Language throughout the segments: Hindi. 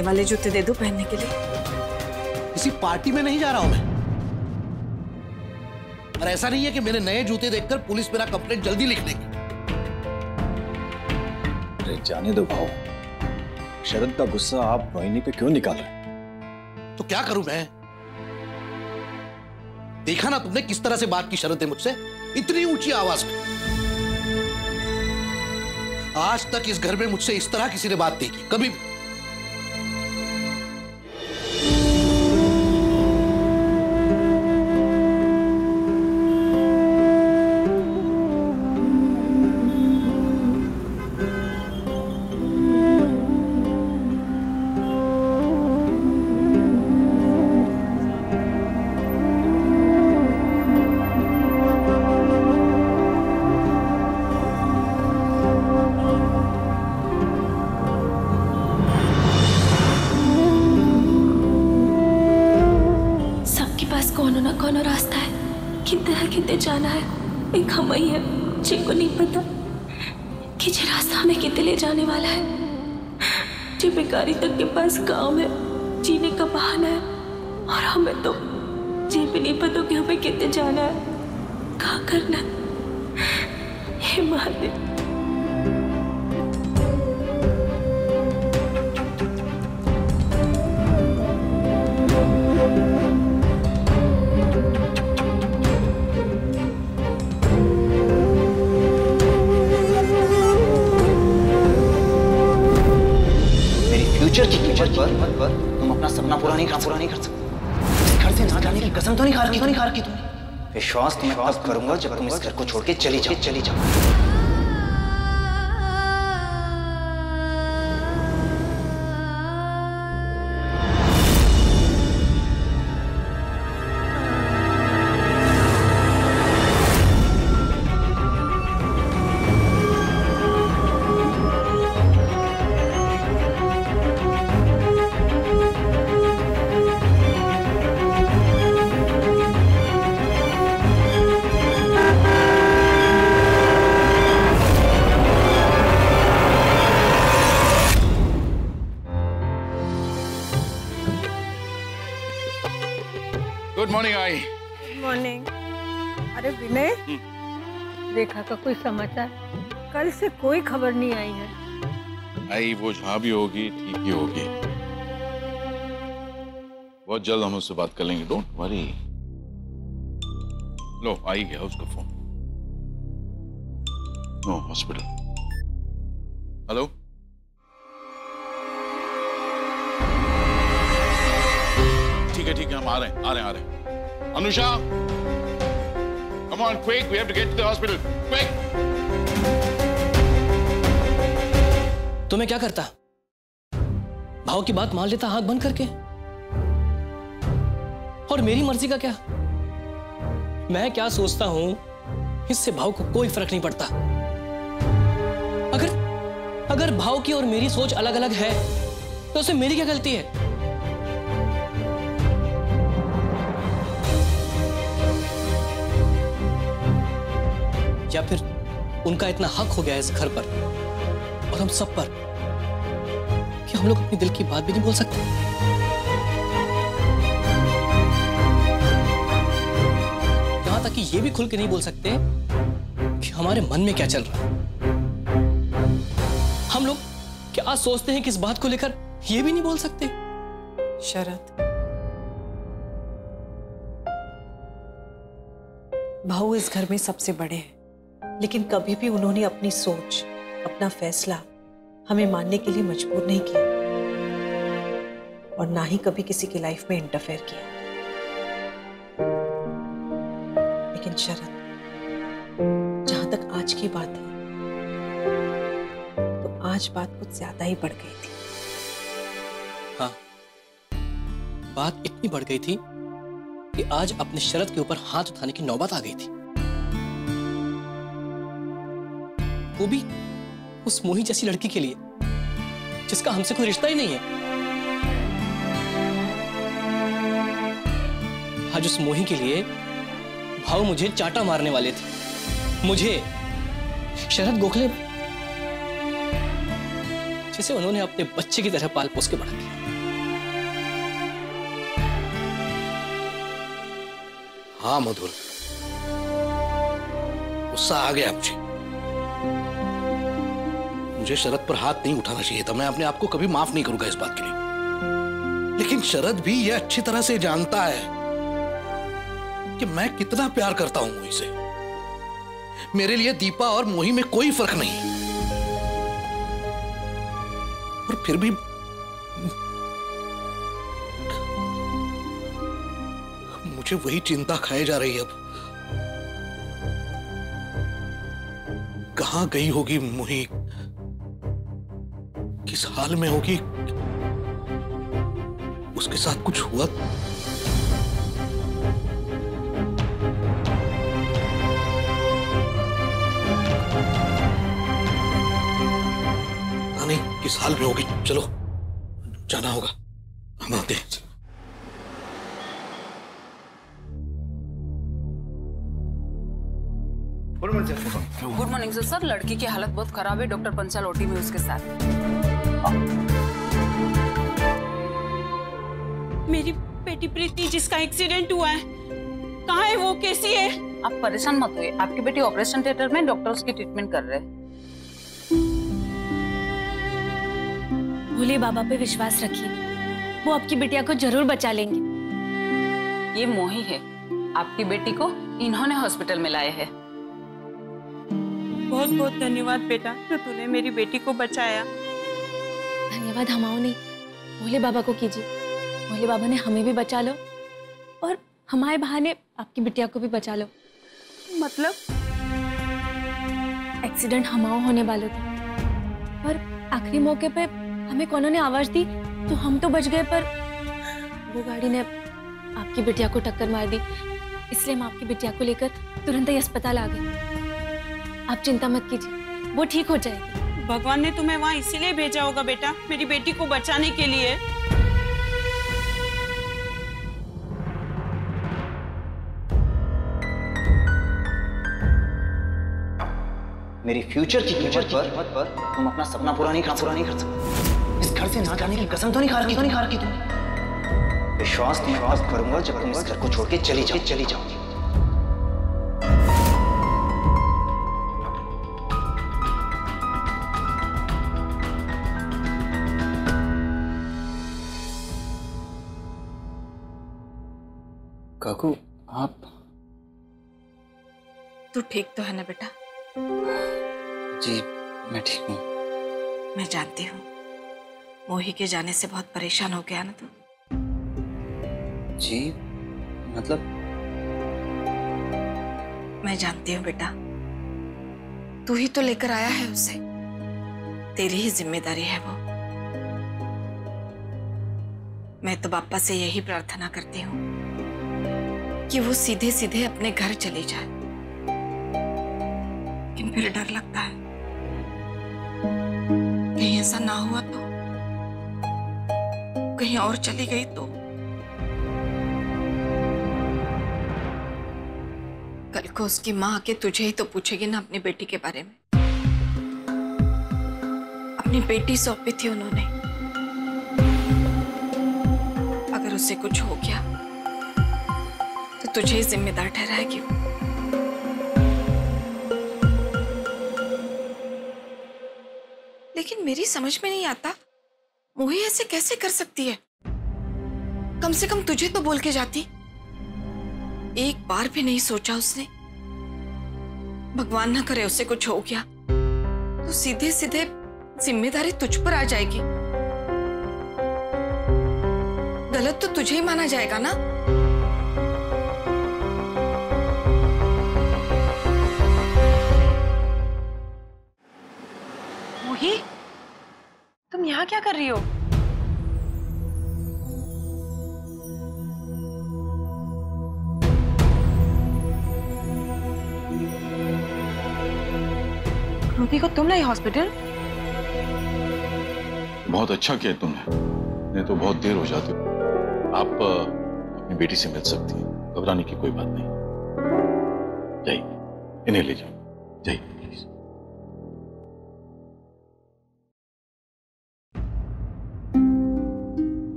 नए वाले जूते दे दो पहनने के लिए। किसी पार्टी में नहीं जा रहा हूं मैं। और ऐसा नहीं है कि मेरे नए जूते देखकर पुलिस मेरा कंप्लेंट जल्दी लिख देगी। अरे जाने दो भाव, शरद का गुस्सा आप रोहिणी पे क्यों निकाल रहे? तो क्या करूं मैं? देखा ना तुमने किस तरह से बात की शरद ने मुझसे, इतनी ऊंची आवाज में। आज तक इस घर में मुझसे इस तरह किसी ने बात नहीं की, कभी भी। कौन रास्ता है, कितने जाना है, एक हम ही है जिनको नहीं पता कि ये रास्ता हमें कितने ले जाने वाला है। जो भिखारी तक के पास काम है, जीने का बहाना है, और हमें तो ये भी नहीं पता कि हमें कितने जाना है, कहाँ करना है। हे मालिक, फ्यूचर की कीमत पर तुम अपना सपना पूरा नहीं कर सकते। इस घर से ना जाने की कसम तो नहीं खा रखी तुमने। विश्वास तुम्हें तब करूंगा जब तुम इस घर को छोड़ के चली जाओ। Good morning I. Good morning. अरे विनय, रेखा का कोई समाचार? कल से कोई खबर नहीं आई है। आई वो जहां भी होगी ठीक ही होगी। बहुत जल्द हम उससे बात कर लेंगे, डोंट वरी। लो आई गया उसका फोन। No hospital. हेलो, ठीक है हम आ रहे हैं। Anusha, come on quick, we have to get to the hospital, quick. तो मैं क्या करता? भाव की बात मान लेता आंख बंद करके? और मेरी मर्जी का क्या? मैं क्या सोचता हूं इससे भाव को कोई फर्क नहीं पड़ता। अगर भाव की और मेरी सोच अलग अलग है तो उसमें मेरी क्या गलती है? या फिर उनका इतना हक हो गया है इस घर पर और हम सब पर कि हम लोग अपने दिल की बात भी नहीं बोल सकते? यहां तक कि ये भी खुल के नहीं बोल सकते कि हमारे मन में क्या चल रहा है। हम लोग क्या सोचते हैं कि इस बात को लेकर ये भी नहीं बोल सकते? शरद, भाऊ इस घर में सबसे बड़े हैं, लेकिन कभी भी उन्होंने अपनी सोच, अपना फैसला हमें मानने के लिए मजबूर नहीं किया और ना ही कभी किसी की लाइफ में इंटरफेयर किया। लेकिन शरद, जहां तक आज की बात है तो आज बात कुछ ज्यादा ही बढ़ गई थी। हाँ, बात इतनी बढ़ गई थी कि आज अपने शरद के ऊपर हाथ उठाने की नौबत आ गई थी, वो भी उस मोही जैसी लड़की के लिए जिसका हमसे कोई रिश्ता ही नहीं है। आज उस मोही के लिए भाव मुझे चाटा मारने वाले थे, मुझे, शरद गोखले, जिसे उन्होंने अपने बच्चे की तरह पाल पोस के बड़ा किया। हाँ मधुर, गुस्सा आ गया मुझे शरद पर हाथ नहीं उठाना चाहिए था। मैं अपने आप को कभी माफ नहीं करूंगा इस बात के लिए। लेकिन शरद भी यह अच्छी तरह से जानता है कि मैं कितना प्यार करता हूं मोही से। मेरे लिए दीपा और मोही में कोई फर्क नहीं, और फिर भी मुझे वही चिंता खाए जा रही है। अब कहां गई होगी मोही, किस हाल में होगी, उसके साथ कुछ हुआ? नहीं, किस हाल में होगी। चलो जाना होगा, हम आते हैं। Good morning sir. लड़की की हालत बहुत खराब है, डॉक्टर पंचाल ओटी में उसके साथ। मेरी बेटी प्रीति जिसका एक्सीडेंट हुआ है, कहाँ है वो, कैसी है? आप परेशान मत होइए, आपकी बेटी ऑपरेशन थिएटर में, डॉक्टर उसकी ट्रीटमेंट कर रहे हैं। भोले बाबा पे विश्वास रखिए, वो आपकी बिटिया को जरूर बचा लेंगे। ये मोही है, आपकी बेटी को इन्होंने हॉस्पिटल में लाए हैं। बहुत बहुत धन्यवाद बेटा, जो तूने मेरी बेटी को बचाया। धन्यवाद हमाओ नहीं, भोले बाबा को कीजिए। भोले बाबा ने हमें भी बचा लो और हमारे बहाने आपकी बिटिया को भी बचा लो। मतलब? एक्सीडेंट हमाओ होने वाले थे, पर आखिरी मौके पे हमें कौनों ने आवाज दी तो हम तो बच गए, पर वो गाड़ी ने आपकी बिटिया को टक्कर मार दी। इसलिए हम आपकी बिटिया को लेकर तुरंत ही अस्पताल आ गए। आप चिंता मत कीजिए, वो ठीक हो जाएगी। भगवान ने तुम्हें वहां इसीलिए भेजा होगा बेटा, मेरी बेटी को बचाने के लिए। मेरी फ्यूचर की कीमत पर तुम अपना सपना पूरा नहीं कर सकते। इस घर से ना जाने की कसम तो नहीं खा रखी तुमने। विश्वास तुम्हें तब करूंगा जब तुम इस घर को छोड़ के चली जाओ। काकू आप? तू ठीक तो है ना बेटा? जी मैं ठीक हूँ। मैं जानती हूँ, मोही के जाने से बहुत परेशान हो गया ना तू। जी मतलब? मैं जानती हूँ बेटा, तू ही तो लेकर आया है उसे, तेरी ही जिम्मेदारी है वो। मैं तो बापा से यही प्रार्थना करती हूँ कि वो सीधे सीधे अपने घर चली जाए, लेकिन फिर डर लगता है कहीं ऐसा ना हुआ तो, कहीं और चली गई तो। कल को उसकी माँ आके तुझे ही तो पूछेगी ना अपनी बेटी के बारे में। अपनी बेटी सौंपी थी उन्होंने, अगर उसे कुछ हो गया तो तुझे ही जिम्मेदार ठहराएगी वो। लेकिन मेरी समझ में नहीं आता, मोही ऐसे कैसे कर सकती है? कम से कम तुझे तो बोल के जाती। एक बार भी नहीं सोचा उसने, भगवान ना करे उसे कुछ हो गया तो सीधे सीधे जिम्मेदारी तुझ पर आ जाएगी। गलत तो तुझे ही माना जाएगा ना। मोही, तुम यहाँ क्या कर रही हो? कृति को तुम लाई हॉस्पिटल? बहुत अच्छा किया तुमने, नहीं तो बहुत देर हो जाती। आप अपनी बेटी से मिल सकती हैं, घबराने की कोई बात नहीं। जाइए, इन्हें ले जाओ, जाइए।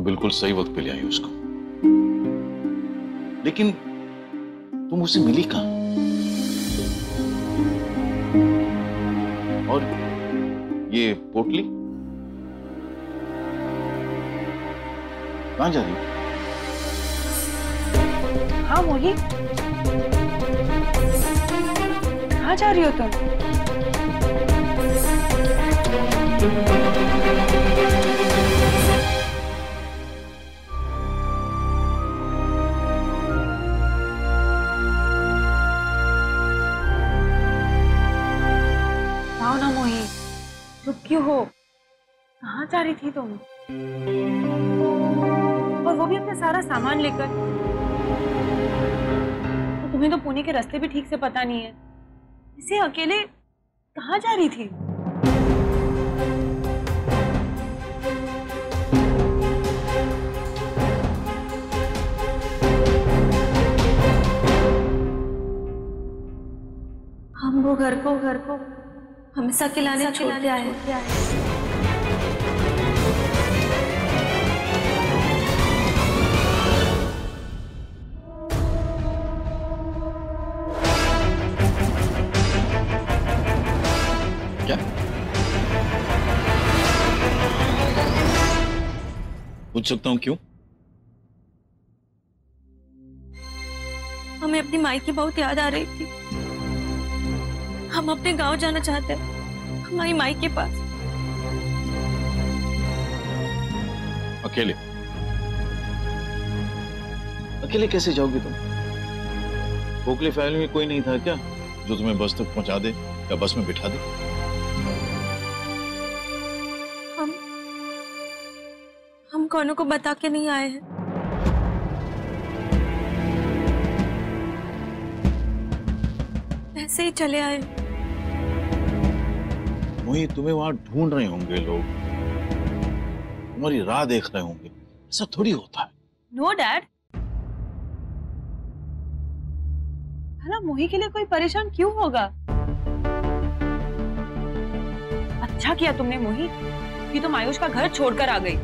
तुम बिल्कुल सही वक्त पे ले आई उसको, लेकिन तुम उससे मिली कहां? और ये पोटली कहां जा रही हो? हाँ मोही, कहाँ जा रही हो तुम? आओ ना मोही, चुप क्यों हो? कहाँ जा रही थी तुम? और वो भी अपना सारा सामान लेकर। तो तुम्हें तो पुणे के रास्ते भी ठीक से पता नहीं है, इसे अकेले कहाँ जा रही थी? हम वो घर को हमेशा खिलाने छोड़ के आए। क्या? पूछ सकता हूं क्यों? हमें अपनी माई की बहुत याद आ रही थी। हम अपने गांव जाना चाहते हैं, हमारी माई के पास। अकेले? अकेले कैसे जाओगी तुम? गोखले फैमिली में कोई नहीं था क्या जो तुम्हें बस तक पहुंचा दे या बस में बिठा दे? हम कौनों को बता के नहीं आए हैं। ऐसे ही चले आए। मोही, तुम्हें वहां ढूंढ रहे होंगे लोग, तुम्हारी राह देख रहे होंगे। ऐसा थोड़ी होता है। No dad. भला मोही के लिए कोई परेशान क्यों होगा? अच्छा किया तुमने मोही कि तुम आयुष का घर छोड़कर आ गई।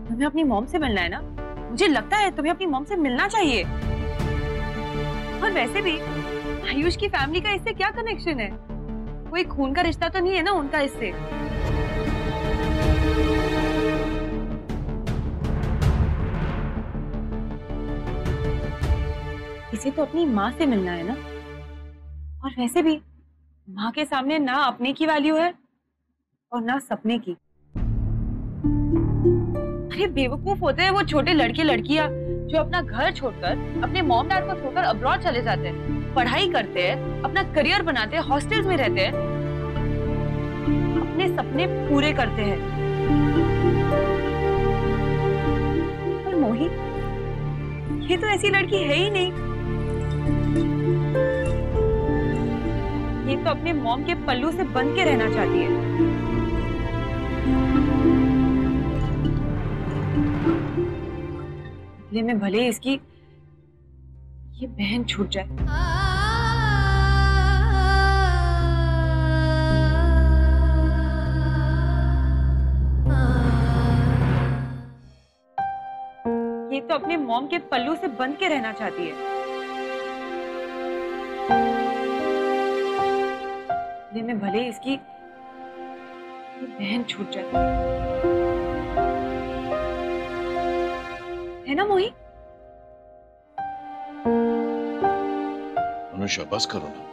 तुम्हें अपनी मॉम से मिलना है ना? मुझे लगता है तुम्हें अपनी मॉम से मिलना चाहिए। और वैसे भी आयुष की फैमिली का इससे क्या कनेक्शन है? कोई खून का रिश्ता तो नहीं है ना उनका इससे। इसे तो अपनी माँ से मिलना है ना। और वैसे भी माँ के सामने ना अपने की वैल्यू है और ना सपने की। अरे बेवकूफ होते हैं वो छोटे लड़के लड़कियां जो अपना घर छोड़कर, अपने मॉम डैड को छोड़कर अब्रॉड चले जाते हैं, पढ़ाई करते हैं, अपना करियर बनाते हैं, हॉस्टल्स में रहते हैं, अपने सपने पूरे करते हैं। पर मोही, ये तो ऐसी लड़की है ही नहीं। ये तो अपने मॉम के पल्लू से बंध के रहना चाहती है। बदले में भले इसकी ये बहन छूट जाए। ये तो अपने मॉम के पल्लू से बंध के रहना चाहती है। बदले में भले इसकी ये बहन छूट जाए। है ना मोही? अनुषा, बस करो ना।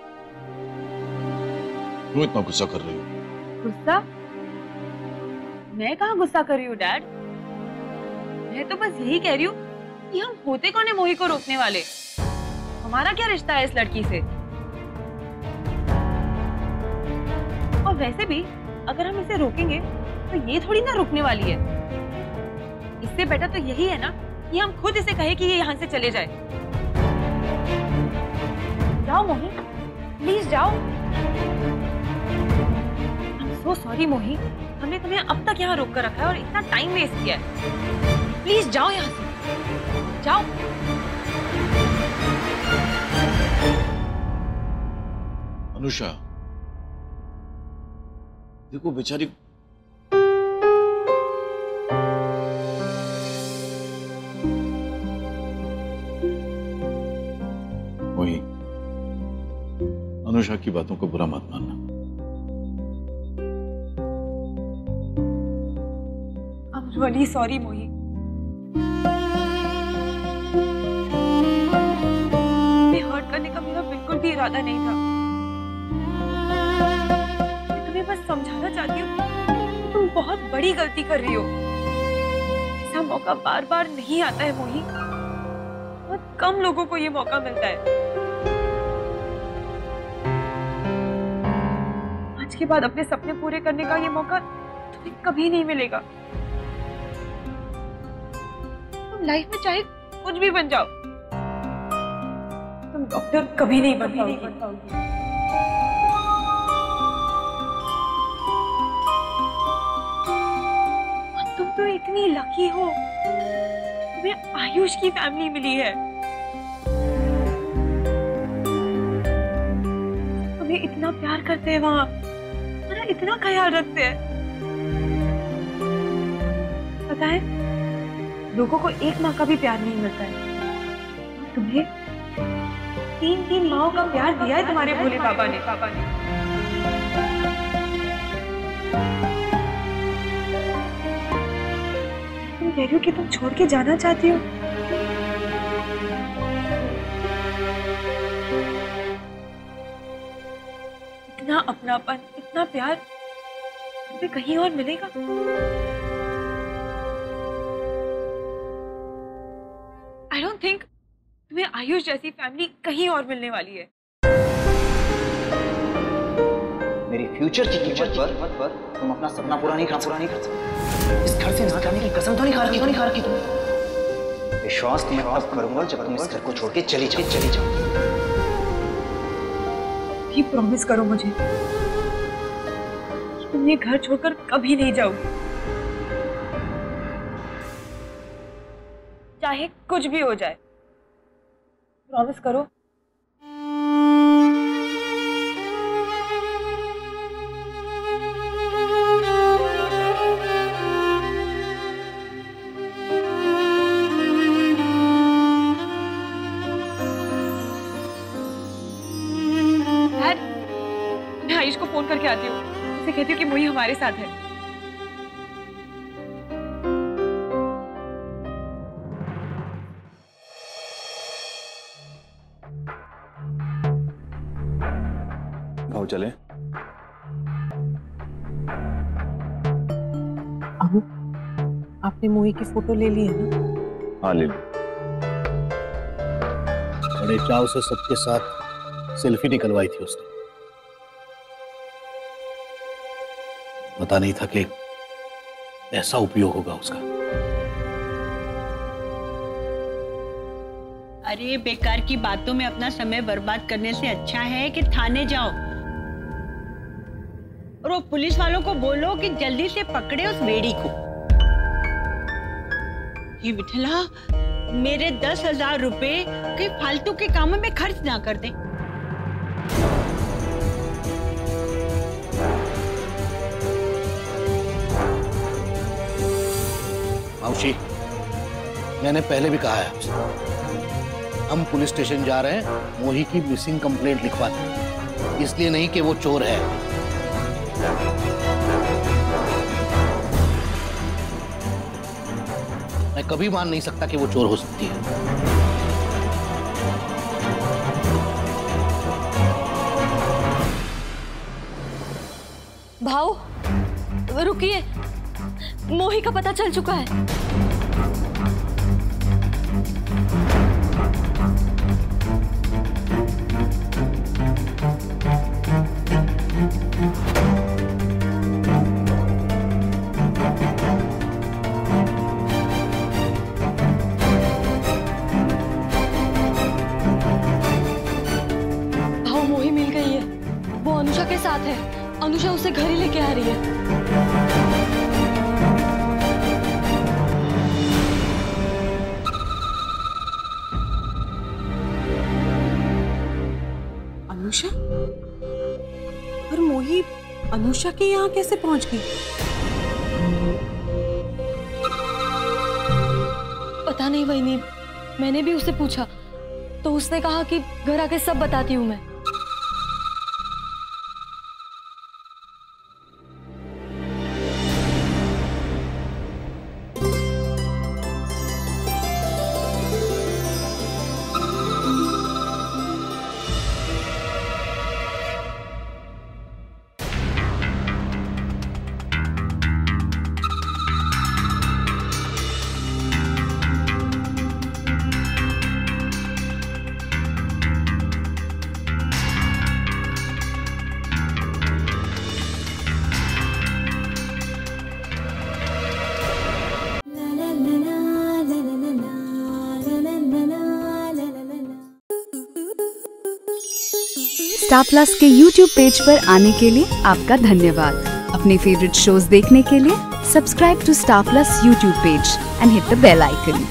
क्यों इतना गुस्सा कर रही हो? गुस्सा? मैं कहाँ गुस्सा कर रही हूँ डैड? मैं तो बस यही कह रही हूँ कि हम होते कौन है मोही को रोकने वाले? हमारा क्या रिश्ता है इस लड़की से? और वैसे भी अगर हम इसे रोकेंगे तो ये थोड़ी ना रुकने वाली है। इससे बेटर तो यही है ना कि हम खुद इसे कहे कि ये यहाँ से चले जाए। जाओ मोही, प्लीज जाओ। I'm so sorry मोही, हमने तुम्हें अब तक यहाँ रोक कर रखा है और इतना टाइम वेस्ट किया है। प्लीज जाओ यहाँ से, जाओ। अनुषा, देखो बेचारी अनुषा की बातों को बुरा मत मानना। I'm really sorry, मोही। हर्ट करने का मेरा बिल्कुल भी इरादा नहीं था। मैं तुम्हें बस समझाना चाहती हूँ कि तुम बहुत बड़ी गलती कर रही हो। ऐसा मौका बार बार नहीं आता है मोही। बहुत कम लोगों को ये मौका मिलता है। आज के बाद अपने सपने पूरे करने का ये मौका तुम्हें कभी नहीं मिलेगा। तुम लाइफ में चाहे कुछ भी बन जाओ, तुम डॉक्टर कभी नहीं बन पाओगी। तुम तो इतनी लकी हो, तुम्हें आयुष की फैमिली मिली है। तुम्हें इतना प्यार करते हैं वहां, तुम्हारा इतना ख्याल रखते हैं। पता है, लोगों को एक माँ का भी प्यार नहीं मिलता है। तुम्हें 3 माओं का प्यार दिया है तुम्हारे भोले पापा ने। तुम कह रही हो कि तुम छोड़ के जाना चाहती हो? इतना अपनापन, इतना प्यार तुम्हें कहीं और मिलेगा? I don't think तुम्हें आयुष जैसी फैमिली कहीं और मिलने वाली है। मेरी फ्यूचर की कीमत पर तुम अपना सपना पूरा नहीं कर सकते। इस घर से ना जाने की कसम तो नहीं खा रखी तुमने। विश्वास तुम्हें तब करूंगा जब तुम इस घर को छोड़ के चली जाओ। भी प्रॉमिस करो मुझे कि तुम ये घर छोड़कर कभी नहीं जाओगी, चाहे कुछ भी हो जाए। प्रॉमिस करो। मैं आयुष को फोन करके आती हूँ, उसे कहती हूँ कि मोही हमारे साथ है। भाव चले। अबू, आपने मोही की फोटो ले ली है ना? हाँ ले ली। बड़े चाव से सबके साथ सेल्फी निकलवाई थी उसने। पता नहीं था कि ऐसा उपयोग होगा उसका। अरे बेकार की बातों में अपना समय बर्बाद करने से अच्छा है कि थाने जाओ और वो पुलिस वालों को बोलो कि जल्दी से पकड़े उस बेड़ी को। ये विठला मेरे 10,000 रुपए के फालतू के कामों में खर्च ना कर दे। माउशी, मैंने पहले भी कहा है आपसे, हम पुलिस स्टेशन जा रहे हैं मोही की मिसिंग कंप्लेंट लिखवाने। इसलिए नहीं कि वो चोर है। मैं कभी मान नहीं सकता कि वो चोर हो सकती है। भाऊ रुकिए, मोही का पता चल चुका है। भाऊ मोही मिल गई है, वो अनुषा के साथ है। अनुषा उसे घर ही लेके आ रही है। अनुषा? और मोही अनुषा के यहाँ कैसे पहुंच गई? पता नहीं वहीनी, मैंने भी उससे पूछा तो उसने कहा कि घर आके सब बताती हूँ मैं। स्टार प्लस के YouTube पेज पर आने के लिए आपका धन्यवाद। अपने फेवरेट शोज देखने के लिए subscribe to Star Plus YouTube page and hit the bell icon.